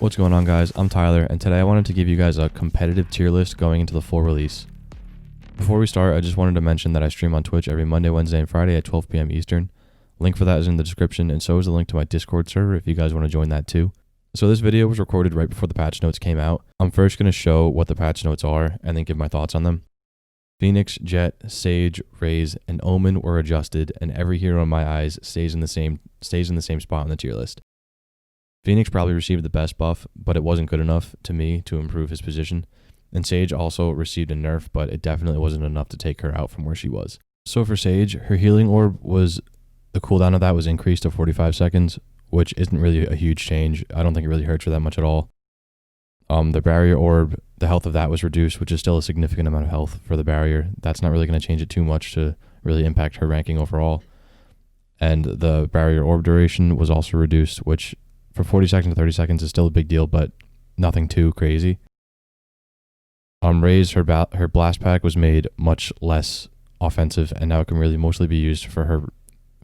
What's going on, guys? I'm Tyler, and today I wanted to give you guys a competitive tier list going into the full release. Before we start, I just wanted to mention that I stream on Twitch every Monday, Wednesday, and Friday at 12 p.m. Eastern. Link for that is in the description, and so is the link to my Discord server if you guys want to join that too. So this video was recorded right before the patch notes came out. I'm first going to show what the patch notes are, and then give my thoughts on them. Phoenix, Jett, Sage, Raze, and Omen were adjusted, and every hero in my eyes stays in the same spot on the tier list. Phoenix probably received the best buff, but it wasn't good enough to me to improve his position. And Sage also received a nerf, but it definitely wasn't enough to take her out from where she was. So for Sage, her healing orb the cooldown of that was increased to 45 seconds, which isn't really a huge change. I don't think it really hurts her that much at all. The barrier orb, the health of that was reduced, which is still a significant amount of health for the barrier. That's not really going to change it too much to really impact her ranking overall. And the barrier orb duration was also reduced, which for 40 seconds to 30 seconds is still a big deal, but nothing too crazy. Raze, her blast pack was made much less offensive, and now it can really mostly be used for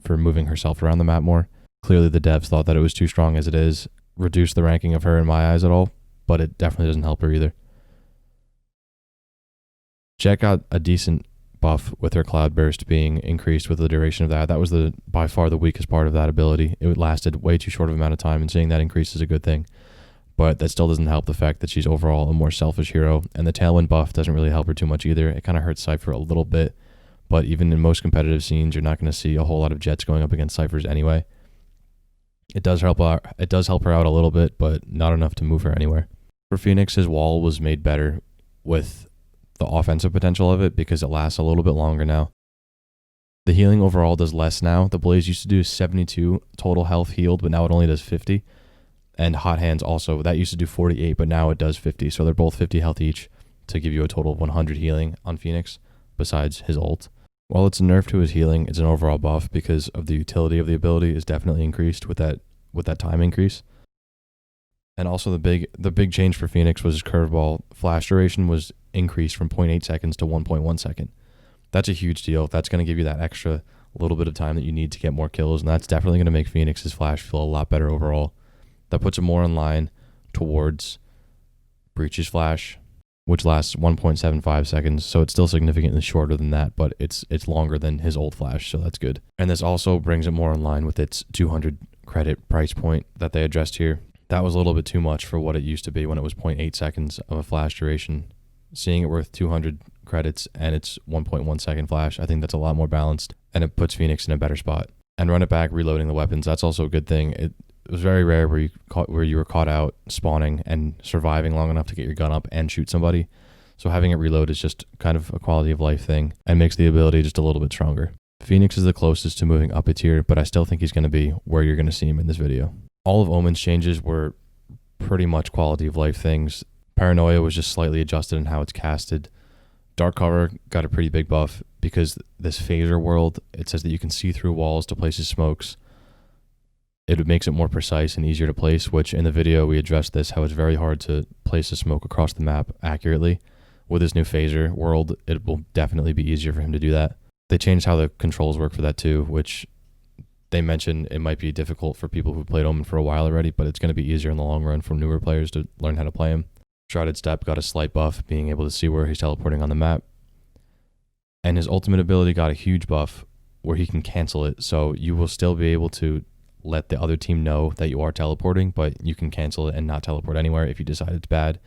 moving herself around the map more. Clearly the devs thought that it was too strong as it is, reduced the ranking of her in my eyes at all, but it definitely doesn't help her either. Jett got a decent buff with her cloud burst being increased with the duration of that. That was by far the weakest part of that ability. It lasted way too short of amount of time, and seeing that increase is a good thing. But that still doesn't help the fact that she's overall a more selfish hero, and the Tailwind buff doesn't really help her too much either. It kind of hurts Cypher a little bit, but even in most competitive scenes, you're not going to see a whole lot of Jetts going up against Cyphers anyway. It does help her out a little bit, but not enough to move her anywhere. For Phoenix, his wall was made better with the offensive potential of it because it lasts a little bit longer now. The healing overall does less now. The Blaze used to do 72 total health healed, but now it only does 50. And Hot Hands also, that used to do 48, but now it does 50. So they're both 50 health each to give you a total of 100 healing on Phoenix, besides his ult. While it's a nerf to his healing, it's an overall buff because of the utility of the ability is definitely increased with that time increase. And also the big change for Phoenix was his curveball flash duration was increased from 0.8 seconds to 1.1 second. That's a huge deal. That's going to give you that extra little bit of time that you need to get more kills, and that's definitely going to make Phoenix's flash feel a lot better overall. That puts him more in line towards Breach's flash, which lasts 1.75 seconds, so it's still significantly shorter than that, but it's longer than his old flash, so that's good. And this also brings it more in line with its 200 credit price point that they addressed here. That was a little bit too much for what it used to be when it was 0.8 seconds of a flash duration. Seeing it worth 200 credits and it's 1.1 second flash, I think that's a lot more balanced, and it puts Phoenix in a better spot. And run it back, reloading the weapons, that's also a good thing. It was very rare where you were caught out spawning and surviving long enough to get your gun up and shoot somebody. So having it reload is just kind of a quality of life thing and makes the ability just a little bit stronger. Phoenix is the closest to moving up a tier, but I still think he's going to be where you're going to see him in this video. All of Omen's changes were pretty much quality of life things. Paranoia was just slightly adjusted in how it's casted. Dark Cover got a pretty big buff because this phaser world, it says that you can see through walls to place his smokes. It makes it more precise and easier to place, which in the video we addressed this, how it's very hard to place a smoke across the map accurately. With this new phaser world, it will definitely be easier for him to do that. They changed how the controls work for that too, which they mentioned it might be difficult for people who played Omen for a while already, but it's going to be easier in the long run for newer players to learn how to play him. Shrouded Step got a slight buff, being able to see where he's teleporting on the map. And his ultimate ability got a huge buff where he can cancel it, so you will still be able to let the other team know that you are teleporting, but you can cancel it and not teleport anywhere if you decide it's bad.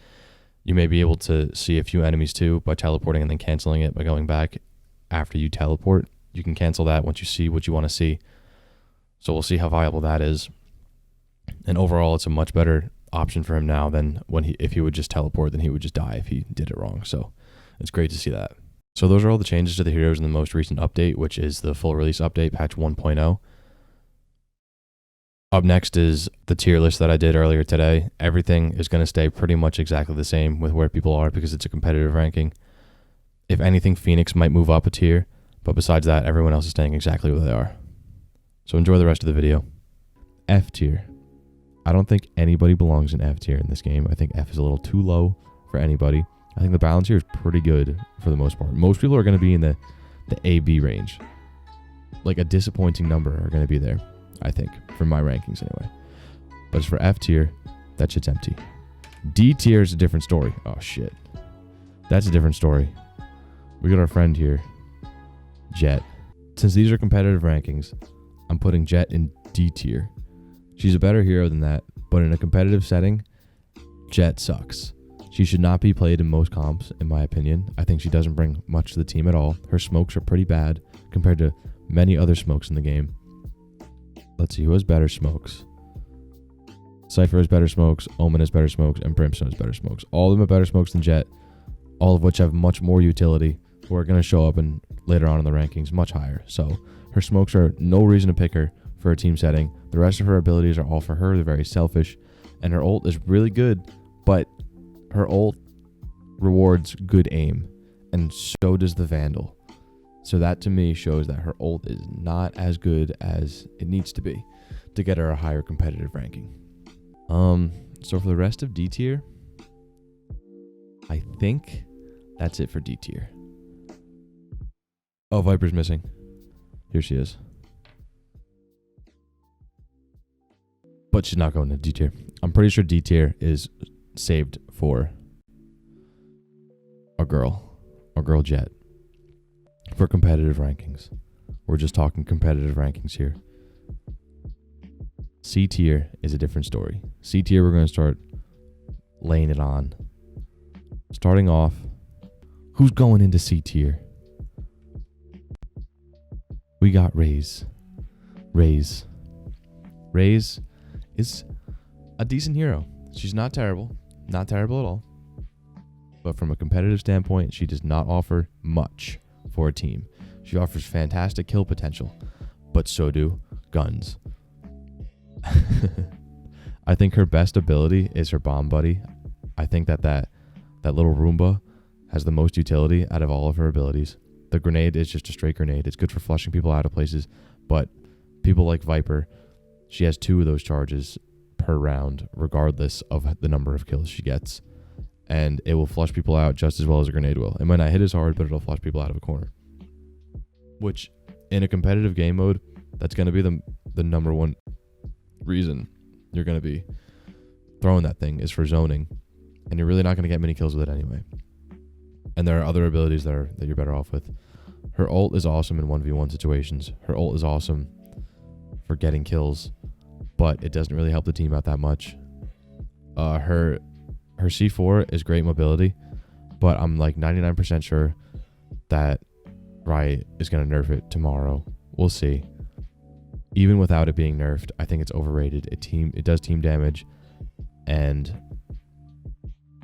You may be able to see a few enemies too by teleporting and then canceling it by going back after you teleport. You can cancel that once you see what you want to see. So we'll see how viable that is. And overall, it's a much better option for him now than if he would just teleport, then he would just die if he did it wrong. So it's great to see that. So those are all the changes to the heroes in the most recent update, which is the full release update, patch 1.0. Up next is the tier list that I did earlier today. Everything is going to stay pretty much exactly the same with where people are because it's a competitive ranking. If anything, Phoenix might move up a tier, but besides that, everyone else is staying exactly where they are. So enjoy the rest of the video. F tier. I don't think anybody belongs in F tier in this game. I think F is a little too low for anybody. I think the balance here is pretty good for the most part. Most people are going to be in the A-B range. Like a disappointing number are going to be there, I think, for my rankings anyway. But as for F tier, That shit's empty. D tier is a different story. Oh, shit. That's a different story. We got our friend here, Jett. Since these are competitive rankings, I'm putting Jett in D tier. She's a better hero than that, but in a competitive setting, Jett sucks. She should not be played in most comps, in my opinion. I think she doesn't bring much to the team at all. Her smokes are pretty bad compared to many other smokes in the game. Let's see, who has better smokes? Cypher has better smokes, Omen has better smokes, and Brimstone has better smokes. All of them have better smokes than Jett, all of which have much more utility, who are going to show up in later on in the rankings much higher. So her smokes are no reason to pick her for a team setting. The rest of her abilities are all for her. They're very selfish. And her ult is really good, but her ult rewards good aim, and so does the Vandal. So that to me shows that her ult is not as good as it needs to be to get her a higher competitive ranking. So for the rest of D tier, I think that's it for D tier. Oh, Viper's missing. Here she is. But she's not going to D tier. I'm pretty sure D tier is saved for our girl Jett. For competitive rankings. We're just talking competitive rankings here. C tier is a different story. C tier, we're going to start laying it on. Starting off, who's going into C tier? We got Raze. Raze is a decent hero. She's not terrible. Not terrible at all. But from a competitive standpoint, she does not offer much for a team. She offers fantastic kill potential, but so do guns. I think her best ability is her bomb buddy. I think that little Roomba has the most utility out of all of her abilities. The grenade is just a straight grenade. It's good for flushing people out of places, but people like Viper, she has 2 of those charges per round, regardless of the number of kills she gets. And it will flush people out just as well as a grenade will. It might not hit as hard, but it'll flush people out of a corner. Which, in a competitive game mode, that's going to be the number one reason you're going to be throwing that thing is for zoning. And you're really not going to get many kills with it anyway. And there are other abilities that you're better off with. Her ult is awesome in 1v1 situations. Her ult is awesome for getting kills, but it doesn't really help the team out that much. Her C4 is great mobility, but I'm like 99% sure that Riot is going to nerf it tomorrow. We'll see. Even without it being nerfed, I think it's overrated. It does team damage, and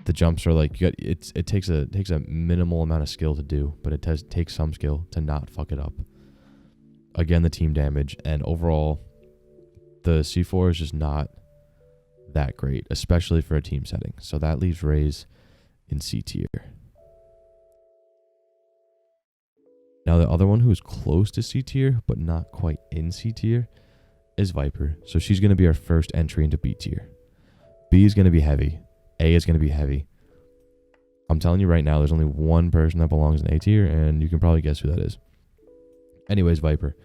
the jumps are like it takes a minimal amount of skill to do, but it does take some skill to not fuck it up. Again, the team damage, and overall, the C4 is just not that great, especially for a team setting. So that leaves Raze in C tier. Now the other one who is close to C tier but not quite in C tier is Viper. So she's going to be our first entry into B tier. B is going to be heavy. A is going to be heavy. I'm telling you right now, there's only one person that belongs in A tier, and you can probably guess who that is. Anyways, Viper.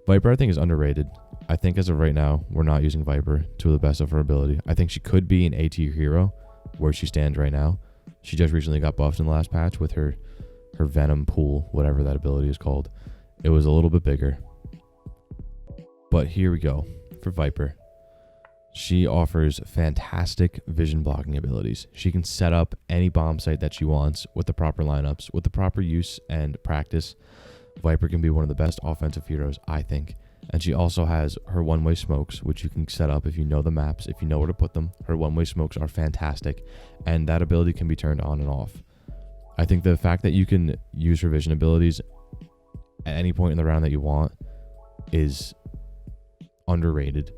Viper, I think, is underrated. I think as of right now, we're not using Viper to the best of her ability. I think she could be an A tier hero where she stands right now. She just recently got buffed in the last patch with her Venom pool, whatever that ability is called. It was a little bit bigger. But here we go for Viper. She offers fantastic vision blocking abilities. She can set up any bomb site that she wants with the proper lineups, with the proper use and practice. Viper can be one of the best offensive heroes, I think. And she also has her one-way smokes, which you can set up if you know the maps, if you know where to put them. Her one-way smokes are fantastic, and that ability can be turned on and off. I think the fact that you can use her vision abilities at any point in the round that you want is underrated.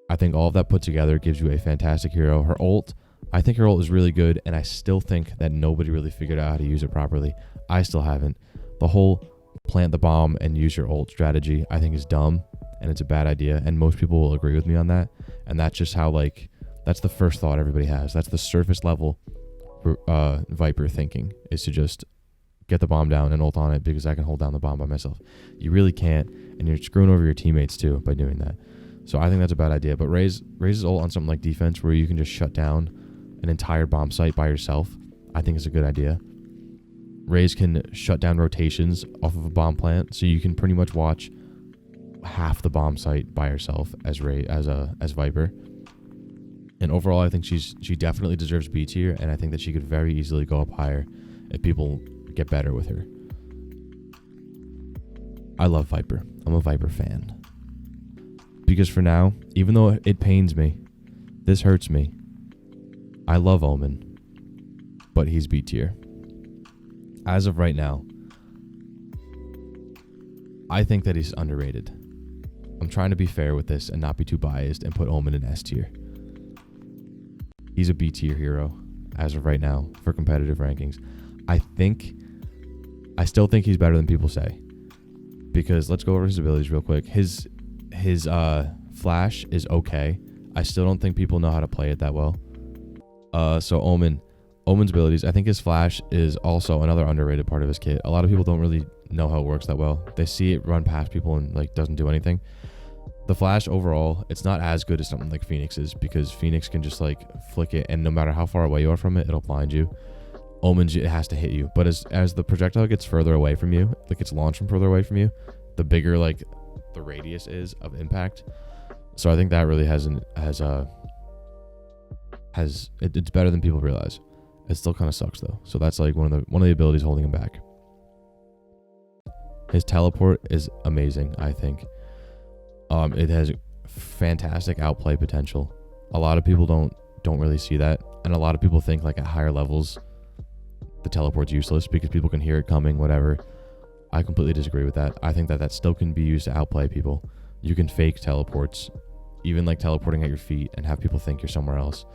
I think all of that put together gives you a fantastic hero. Her ult, I think her ult is really good, and I still think that nobody really figured out how to use it properly. I still haven't. The whole plant the bomb and use your ult strategy, I think, is dumb, and it's a bad idea, and most people will agree with me on that. And that's just how, that's the first thought everybody has. That's the surface level Viper thinking, is to just get the bomb down and ult on it because I can hold down the bomb by myself. You really can't, and you're screwing over your teammates too by doing that. So I think that's a bad idea. But Raze's ult on something like defense where you can just shut down an entire bomb site by yourself, I think is a good idea. Raze can shut down rotations off of a bomb plant, so you can pretty much watch half the bomb site by herself as Viper. And overall, I think she definitely deserves B tier, and I think that she could very easily go up higher if people get better with her. I love Viper. I'm a Viper fan. Because for now, even though it pains me, this hurts me, I love Omen, but he's B tier. As of right now, I think that he's underrated. I'm trying to be fair with this and not be too biased and put Omen in S tier. He's a B tier hero as of right now for competitive rankings. I still think he's better than people say. Because let's go over his abilities real quick. His flash is okay. I still don't think people know how to play it that well. So Omen's abilities, I think his flash is also another underrated part of his kit. A lot of people don't really know how it works that well. They see it run past people and like doesn't do anything. The flash overall, it's not as good as something like Phoenix is, because Phoenix can just like flick it, and no matter how far away you are from it, it'll blind you. Omen's, it has to hit you. But as the projectile gets further away from you, like it's launched from further away from you, the bigger like the radius is of impact. So I think that really it's better than people realize. It still kind of sucks though. So that's like one of the abilities holding him back. His teleport is amazing, I think. It has fantastic outplay potential. A lot of people don't really see that, and a lot of people think like at higher levels the teleport's useless because people can hear it coming, whatever. I completely disagree with that. I think that still can be used to outplay people. You can fake teleports, even like teleporting at your feet, and have people think you're somewhere else.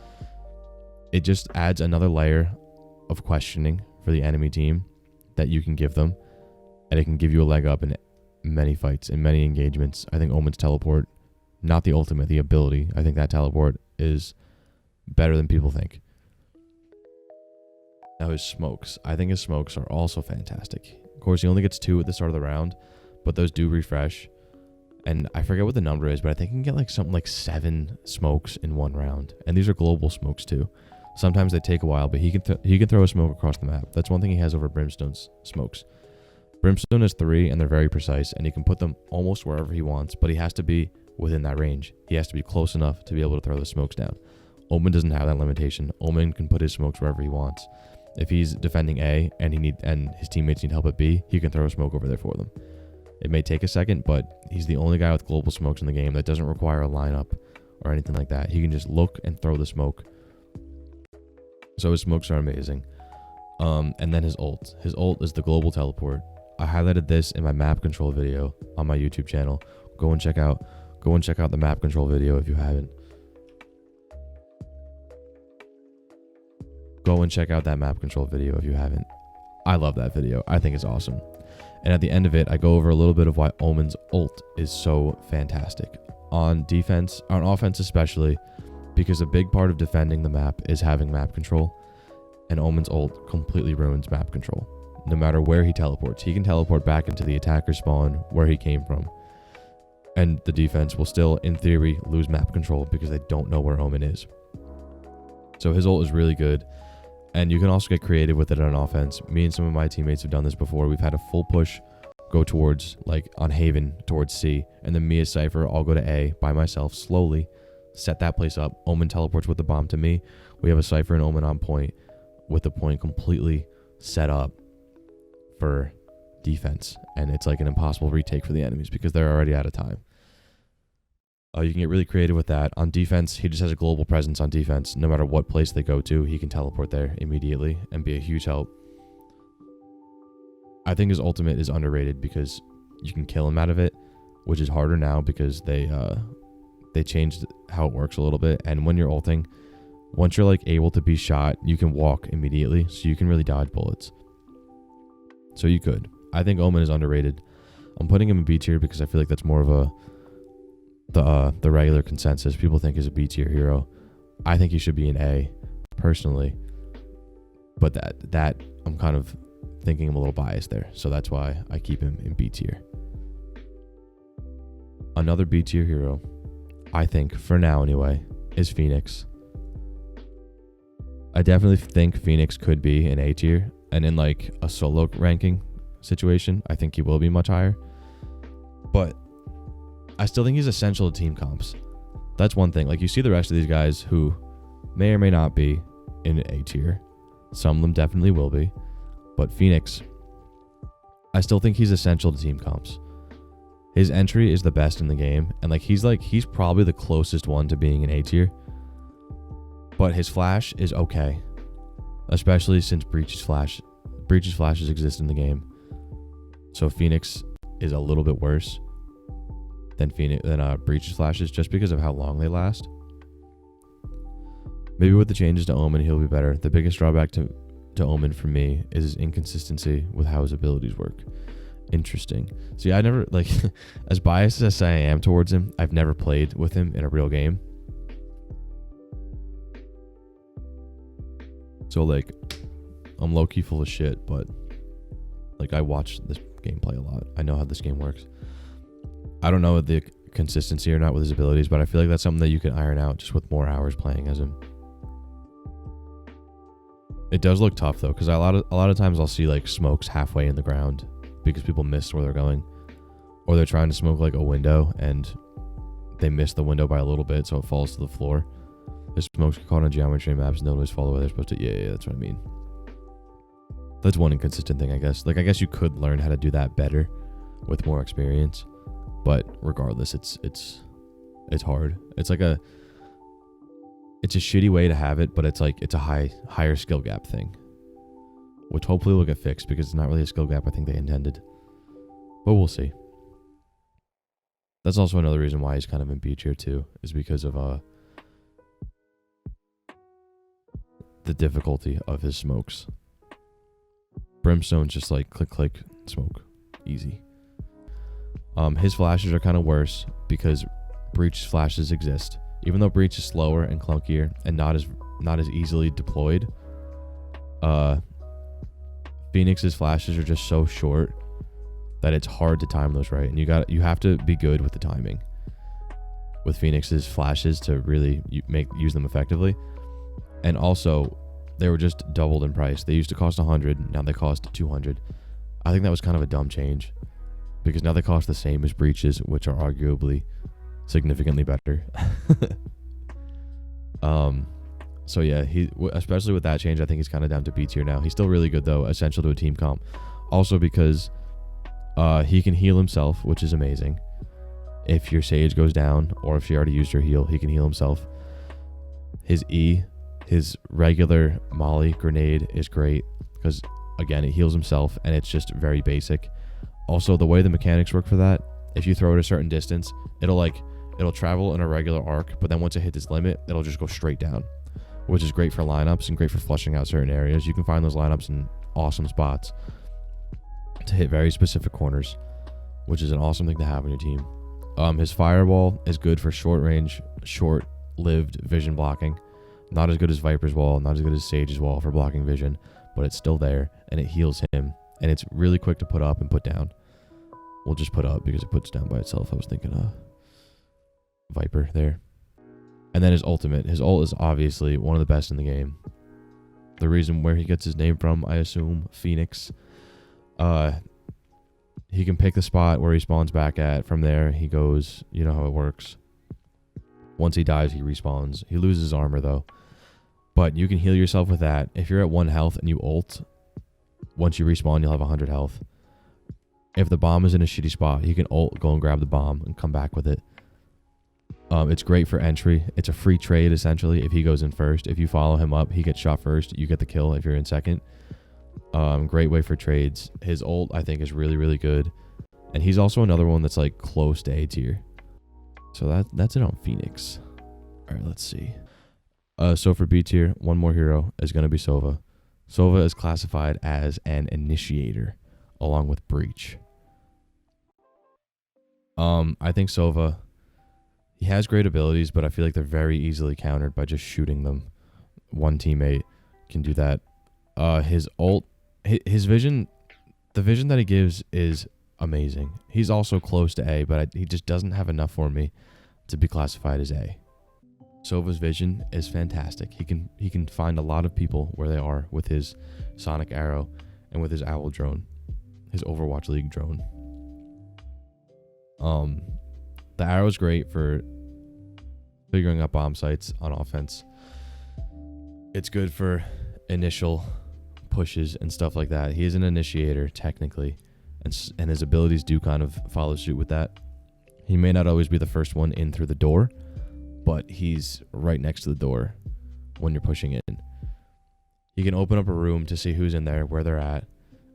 It just adds another layer of questioning for the enemy team that you can give them, and it can give you a leg up in many fights, in many engagements. I think Omen's teleport, not the ultimate, the ability, I think that teleport is better than people think. Now his smokes. I think his smokes are also fantastic. Of course, he only gets 2 at the start of the round, but those do refresh. And I forget what the number is, but I think you can get like something like 7 smokes in one round. And these are global smokes too. Sometimes they take a while, but he can throw a smoke across the map. That's one thing he has over Brimstone's smokes. Brimstone has 3, and they're very precise, and he can put them almost wherever he wants, but he has to be within that range. He has to be close enough to be able to throw the smokes down. Omen doesn't have that limitation. Omen can put his smokes wherever he wants. If he's defending A and his teammates need help at B, he can throw a smoke over there for them. It may take a second, but he's the only guy with global smokes in the game that doesn't require a lineup or anything like that. He can just look and throw the smoke. So his smokes are amazing. And then his ult. His ult is the global teleport. I highlighted this in my map control video on my YouTube channel. Go and check out the map control video if you haven't. Go and check out that map control video if you haven't. I love that video. I think it's awesome. And at the end of it, I go over a little bit of why Omen's ult is so fantastic. On defense, on offense especially, because a big part of defending the map is having map control. And Omen's ult completely ruins map control. No matter where he teleports, he can teleport back into the attacker spawn where he came from. And the defense will still, in theory, lose map control because they don't know where Omen is. So his ult is really good. And you can also get creative with it on offense. Me and some of my teammates have done this before. We've had a full push go towards, like on Haven, towards C. And then me as Cypher, I'll go to A by myself slowly, set that place up. Omen teleports with the bomb to me. We have a Cypher and Omen on point with the point completely set up for defense. And it's like an impossible retake for the enemies because they're already out of time. You can get really creative with that. On defense, he just has a global presence on defense. No matter what place they go to, he can teleport there immediately and be a huge help. I think his ultimate is underrated because you can kill him out of it, which is harder now because they changed how it works a little bit. And when you're ulting, once you're like able to be shot, you can walk immediately, so you can really dodge bullets. So you could. I think Omen is underrated. I'm putting him in B tier because I feel like that's more of the regular consensus. People think he's a B tier hero. I think he should be an A, personally. But that I'm kind of thinking I'm a little biased there. So that's why I keep him in B tier. Another B tier hero I think, for now anyway, is Phoenix. I definitely think Phoenix could be an A tier, and in like a solo ranking situation, I think he will be much higher. But I still think he's essential to team comps. That's one thing. Like, you see the rest of these guys who may or may not be in A tier. Some of them definitely will be. But Phoenix, I still think he's essential to team comps. His entry is the best in the game, and he's probably the closest one to being an A tier. But his flash is okay, especially since Breach's flashes exist in the game. So Phoenix is a little bit worse than Breach's flashes, just because of how long they last. Maybe with the changes to Omen, he'll be better. The biggest drawback to Omen for me is his inconsistency with how his abilities work. Interesting. See, I never, as biased as I am towards him, I've never played with him in a real game. So, I'm low-key full of shit, but, I watch this gameplay a lot. I know how this game works. I don't know the consistency or not with his abilities, but I feel like that's something that you can iron out just with more hours playing as him. It does look tough, though, because a lot of times I'll see, smokes halfway in the ground because people miss where they're going. Or they're trying to smoke, a window, and they miss the window by a little bit, so it falls to the floor. The smokes get caught on geometry maps and don't always follow where they're supposed to. Yeah, that's what I mean. That's one inconsistent thing, I guess. I guess you could learn how to do that better with more experience, but regardless, it's hard. It's a shitty way to have it, but it's a higher skill gap thing, which hopefully will get fixed because it's not really a skill gap I think they intended, but we'll see. That's also another reason why he's kind of in B tier too, is because of the difficulty of his smokes. Brimstone's just click, smoke, easy. His flashes are kind of worse because Breach's flashes exist. Even though Breach is slower and clunkier and not as easily deployed, Phoenix's flashes are just so short that it's hard to time those right, and you have to be good with the timing with Phoenix's flashes to really use them effectively. And also, they were just doubled in price. They used to cost 100, now they cost 200. I think that was kind of a dumb change because now they cost the same as Breaches, which are arguably significantly better. So yeah, especially with that change, I think he's kind of down to B tier now. He's still really good though, essential to a team comp. Also because he can heal himself, which is amazing. If your Sage goes down or if she already used her heal, he can heal himself. His E, his regular Molly grenade is great because again, it heals himself and it's just very basic. Also, the way the mechanics work for that, if you throw it a certain distance, it'll travel in a regular arc, but then once it hits its limit, it'll just go straight down, which is great for lineups and great for flushing out certain areas. You can find those lineups in awesome spots to hit very specific corners, which is an awesome thing to have on your team. His fireball is good for short range, short-lived vision blocking. Not as good as Viper's wall, not as good as Sage's wall for blocking vision, but it's still there and it heals him, and it's really quick to put up and put down. We'll just put up because it puts down by itself. I was thinking Viper there. And then his ultimate. His ult is obviously one of the best in the game. The reason where he gets his name from, I assume, Phoenix. He can pick the spot where he spawns back at. From there, he goes, you know how it works. Once he dies, he respawns. He loses armor, though. But you can heal yourself with that. If you're at 1 health and you ult, once you respawn, you'll have 100 health. If the bomb is in a shitty spot, he can ult, go and grab the bomb, and come back with it. It's great for entry. It's a free trade, essentially, if he goes in first. If you follow him up, he gets shot first. You get the kill if you're in second. Great way for trades. His ult, I think, is really, really good. And he's also another one that's, close to A tier. So that's it on Phoenix. All right, let's see. So for B tier, one more hero is going to be Sova. Sova is classified as an initiator, along with Breach. I think Sova, he has great abilities, but I feel like they're very easily countered by just shooting them. One teammate can do that. His ult, his vision, the vision that he gives is amazing. He's also close to A, but he just doesn't have enough for me to be classified as A. Sova's vision is fantastic. He can find a lot of people where they are with his sonic arrow and with his owl drone, his Overwatch League drone. The arrow is great for figuring out bomb sites on offense. It's good for initial pushes and stuff like that. He is an initiator technically, and his abilities do kind of follow suit with that. He may not always be the first one in through the door, but he's right next to the door when you're pushing in. He can open up a room to see who's in there, where they're at,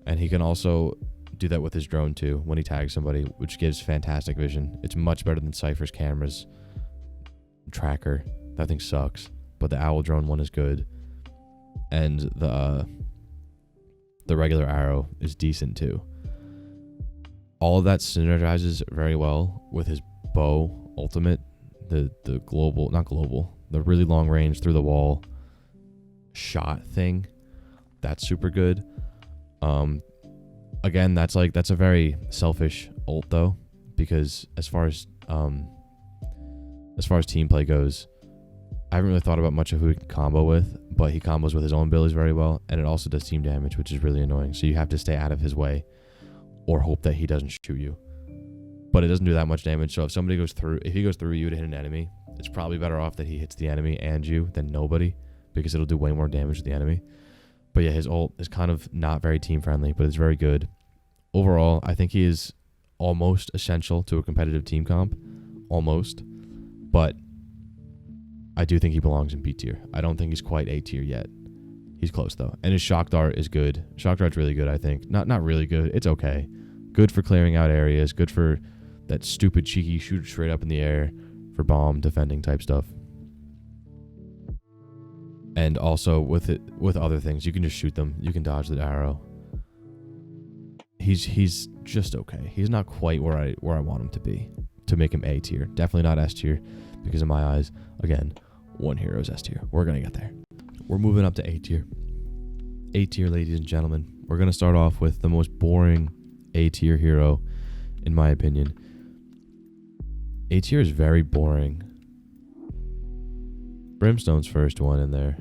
and he can also do that with his drone too when he tags somebody, which gives fantastic vision. It's much better than Cypher's cameras tracker. That thing sucks, but the owl drone one is good, and the regular arrow is decent too. All of that synergizes very well with his bow ultimate, the really long range through the wall shot thing. That's super good. Again, that's a very selfish ult though, because as far as team play goes, I haven't really thought about much of who he can combo with, but he combos with his own abilities very well, and it also does team damage, which is really annoying. So you have to stay out of his way or hope that he doesn't shoot you. But it doesn't do that much damage. So if he goes through you to hit an enemy, it's probably better off that he hits the enemy and you than nobody, because it'll do way more damage to the enemy. But yeah, his ult is kind of not very team friendly, but it's very good. Overall, I think he is almost essential to a competitive team comp. Almost. But I do think he belongs in B tier. I don't think he's quite A tier yet. He's close though. And his shock dart is good. Shock dart's really good, I think. Not really good. It's okay. Good for clearing out areas. Good for that stupid cheeky shoot straight up in the air for bomb defending type stuff. And also with other things, you can just shoot them. You can dodge the arrow. He's just okay. He's not quite where I want him to be to make him A tier. Definitely not S tier, because in my eyes, again, one hero is S tier. We're gonna get there. We're moving up to A tier. A tier, ladies and gentlemen. We're gonna start off with the most boring A tier hero, in my opinion. A tier is very boring. Brimstone's first one in there.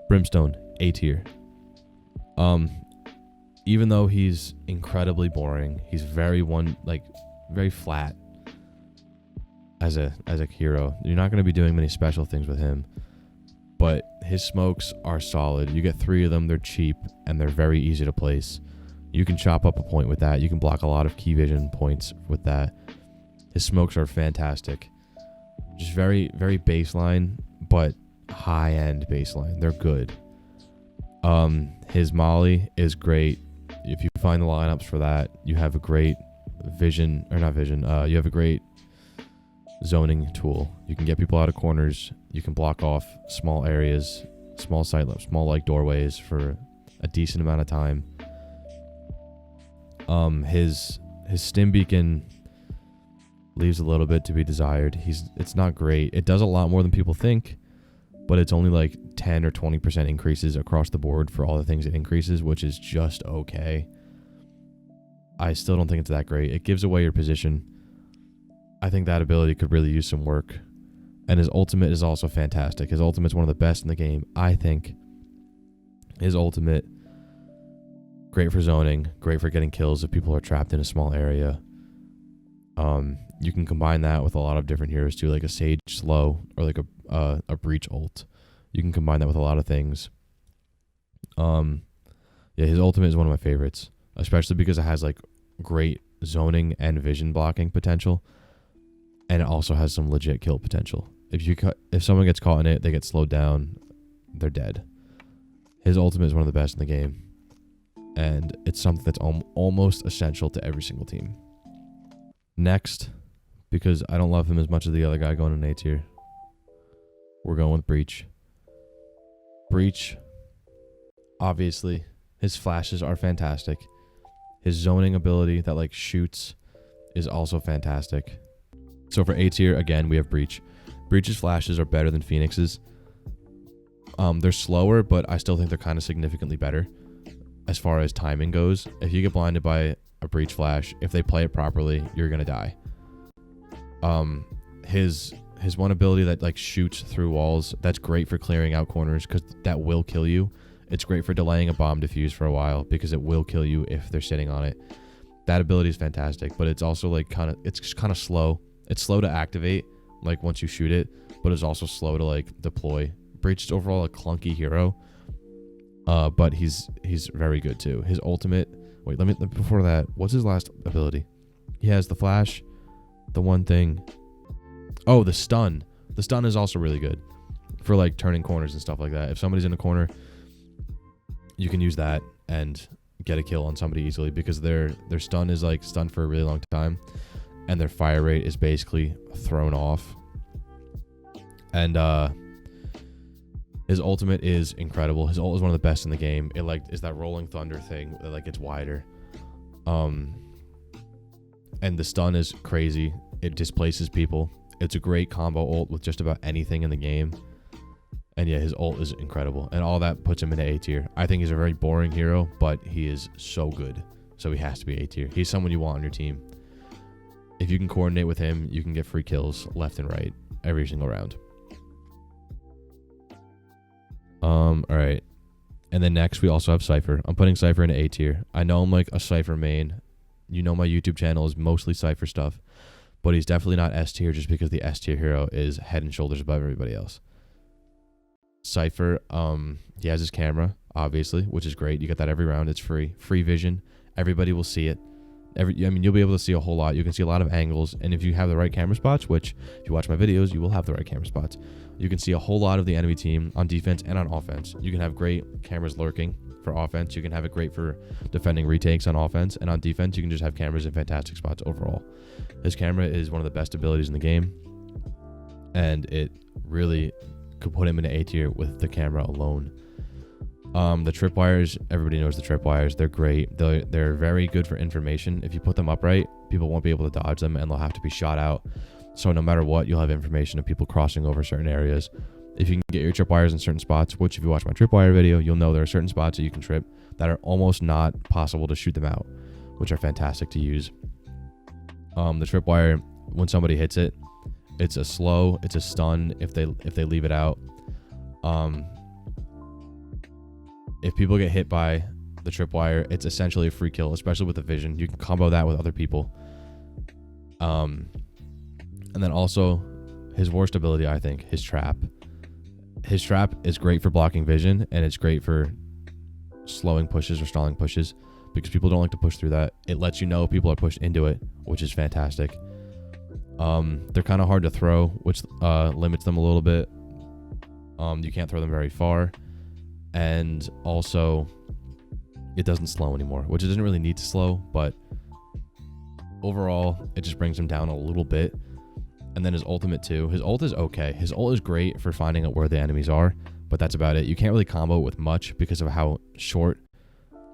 Brimstone, A tier. Even though he's incredibly boring, he's very flat as a hero. You're not going to be doing many special things with him, but his smokes are solid. You get 3 of them, they're cheap, and they're very easy to place. You can chop up a point with that. You can block a lot of key vision points with that. His smokes are fantastic. Just very, very baseline, but high-end baseline. They're good. His molly is great. If you find the lineups for that, you have a great you have a great zoning tool. You can get people out of corners. You can block off small areas, small doorways for a decent amount of time. His stim beacon leaves a little bit to be desired. It's not great. It does a lot more than people think, but it's only like 10 or 20% increases across the board for all the things it increases, which is just okay. I still don't think it's that great. It gives away your position. I think that ability could really use some work. And his ultimate is also fantastic. His ultimate's one of the best in the game, I think. His ultimate, great for zoning, great for getting kills if people are trapped in a small area. You can combine that with a lot of different heroes too, like a Sage slow or like a Breach ult. You can combine that with a lot of things. Yeah, his ultimate is one of my favorites, especially because it has like great zoning and vision blocking potential, and it also has some legit kill potential. If someone gets caught in it, they get slowed down, they're dead. His ultimate is one of the best in the game, and it's something that's almost essential to every single team. Next, because I don't love him as much as the other guy going in A tier, we're going with Breach. Breach, obviously, his flashes are fantastic. His zoning ability that like shoots is also fantastic. So for A tier, again, we have Breach. Breach's flashes are better than Phoenix's. They're slower, but I still think they're kind of significantly better as far as timing goes. If you get blinded by a Breach flash, if they play it properly, you're going to die. His one ability that like shoots through walls, that's great for clearing out corners because that will kill you. It's great for delaying a bomb defuse for a while because it will kill you if they're sitting on it. That ability is fantastic, but it's also like it's kind of slow. It's slow to activate like once you shoot it, but it's also slow to like deploy. Breach is overall a clunky hero, but he's very good too. His ultimate. Wait, before that, what's his last ability? He has the flash, the one thing. Oh, the stun. The stun is also really good for like turning corners and stuff like that. If somebody's in a corner, you can use that and get a kill on somebody easily because their stun is like stunned for a really long time and their fire rate is basically thrown off. And his ultimate is incredible. His ult is one of the best in the game. It like is that rolling thunder thing that like gets wider. And the stun is crazy. It displaces people. It's a great combo ult with just about anything in the game. And yeah, his ult is incredible. And all that puts him in A tier. I think he's a very boring hero, but he is so good. So he has to be A tier. He's someone you want on your team. If you can coordinate with him, you can get free kills left and right every single round. Alright. And then next we also have Cypher. I'm putting Cypher in A tier. I know I'm like a Cypher main. You know my YouTube channel is mostly Cypher stuff. But he's definitely not S tier just because the S tier hero is head and shoulders above everybody else. Cypher, he has his camera, obviously, which is great. You get that every round. It's free. Free vision. Everybody will see it. You'll be able to see a whole lot. You can see a lot of angles. And if you have the right camera spots, which if you watch my videos, you will have the right camera spots, you can see a whole lot of the enemy team on defense and on offense. You can have great cameras lurking for offense. You can have it great for defending retakes on offense. And on defense, you can just have cameras in fantastic spots overall. His camera is one of the best abilities in the game. And it really could put him in an A tier with the camera alone. The tripwires, everybody knows the tripwires. They're great. They're very good for information. If you put them upright, people won't be able to dodge them and they'll have to be shot out. So no matter what, you'll have information of people crossing over certain areas. If you can get your tripwires in certain spots, which if you watch my tripwire video, you'll know there are certain spots that you can trip that are almost not possible to shoot them out, which are fantastic to use. The tripwire, when somebody hits it, it's a slow, it's a stun if they leave it out. If people get hit by the tripwire, it's essentially a free kill, especially with the vision. You can combo that with other people. And then also his worst ability, I think, his trap. His trap is great for blocking vision, and it's great for slowing pushes or stalling pushes because people don't like to push through that. It lets you know people are pushed into it, which is fantastic. They're kind of hard to throw, which limits them a little bit. You can't throw them very far. And also, it doesn't slow anymore, which it doesn't really need to slow, but overall, it just brings him down a little bit. And then his ultimate too. His ult is okay. His ult is great for finding out where the enemies are, but that's about it. You can't really combo it with much because of how short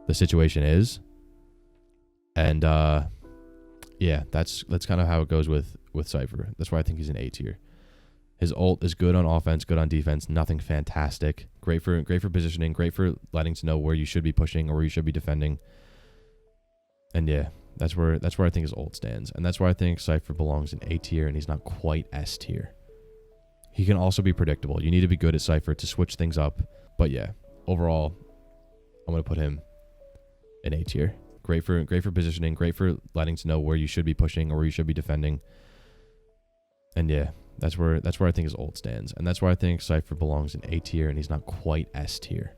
the situation is. And yeah, that's kind of how it goes with Cypher. That's why I think he's an A tier. His ult is good on offense, good on defense, nothing fantastic. Great for positioning, great for letting to know where you should be pushing or where you should be defending. And yeah, that's where I think his ult stands. And that's why I think Cypher belongs in A tier and he's not quite S tier. He can also be predictable. You need to be good at Cypher to switch things up. But yeah, overall, I'm going to put him in A tier. Great for positioning, great for letting to know where you should be pushing or where you should be defending. And yeah, that's where I think his ult stands. And that's why I think Cypher belongs in A tier and he's not quite S tier.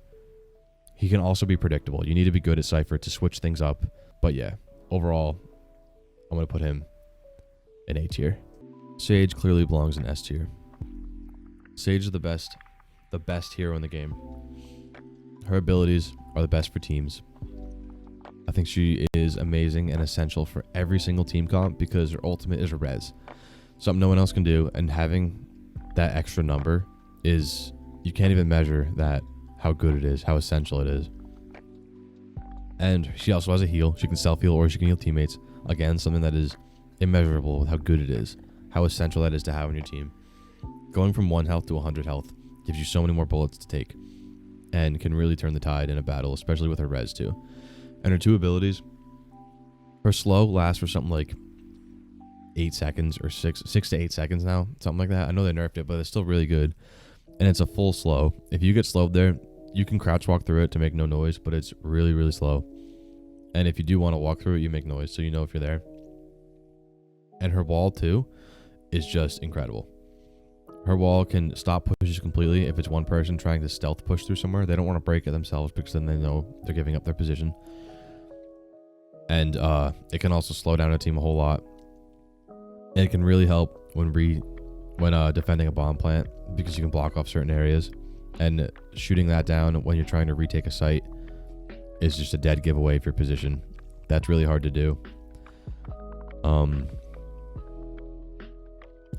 He can also be predictable. You need to be good at Cypher to switch things up. But yeah, overall, I'm going to put him in A tier. Sage clearly belongs in S tier. Sage is the best hero in the game. Her abilities are the best for teams. I think she is amazing and essential for every single team comp because her ultimate is a res. Something no one else can do, and having that extra number is, you can't even measure that, how good it is, how essential it is. And she also has a heal. She can self-heal or she can heal teammates. Again, something that is immeasurable with how good it is, how essential that is to have on your team. Going from 1 health to 100 health gives you so many more bullets to take and can really turn the tide in a battle, especially with her res too. And her two abilities, her slow lasts for something like 8 seconds or 6 to 8 seconds now, something like that. I know they nerfed it, but it's still really good. And it's a full slow. If you get slowed there, you can crouch walk through it to make no noise, but it's really, really slow. And if you do want to walk through it, you make noise, so you know if you're there. And her wall too is just incredible. Her wall can stop pushes completely if it's one person trying to stealth push through somewhere. They don't want to break it themselves because then they know they're giving up their position. And it can also slow down a team a whole lot. And it can really help when defending a bomb plant because you can block off certain areas. And shooting that down when you're trying to retake a site is just a dead giveaway for your position. That's really hard to do.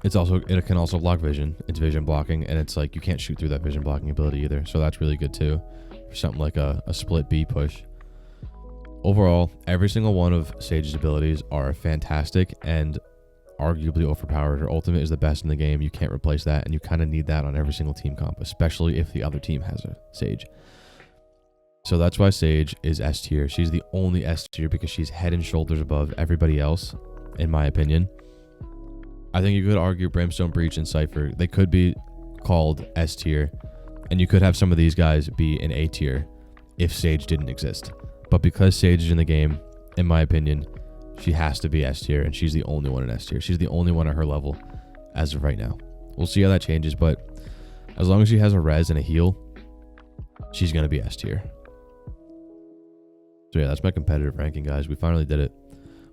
It can also block vision. It's vision blocking, and it's like you can't shoot through that vision blocking ability either. So that's really good too for something like a split B push. Overall, every single one of Sage's abilities are fantastic and arguably overpowered. Her ultimate is the best in the game. You can't replace that, and you kind of need that on every single team comp, especially if the other team has a Sage. So that's why Sage is S tier. She's the only S tier because she's head and shoulders above everybody else, in my opinion. I think you could argue Brimstone, Breach, and Cypher, they could be called S tier, and you could have some of these guys be in A tier if Sage didn't exist. But because Sage is in the game, in my opinion, she has to be S tier, and she's the only one in S tier. She's the only one at her level as of right now. We'll see how that changes, but as long as she has a res and a heal, she's going to be S tier. So yeah, that's my competitive ranking, guys. We finally did it.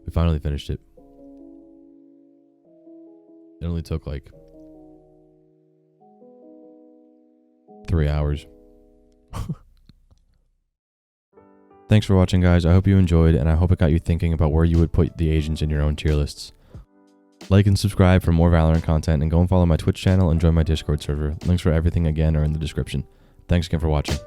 We finally finished it. It only took like 3 hours. Thanks for watching, guys. I hope you enjoyed, and I hope it got you thinking about where you would put the agents in your own tier lists. Like and subscribe for more Valorant content, and go and follow my Twitch channel and join my Discord server. Links for everything again are in the description. Thanks again for watching.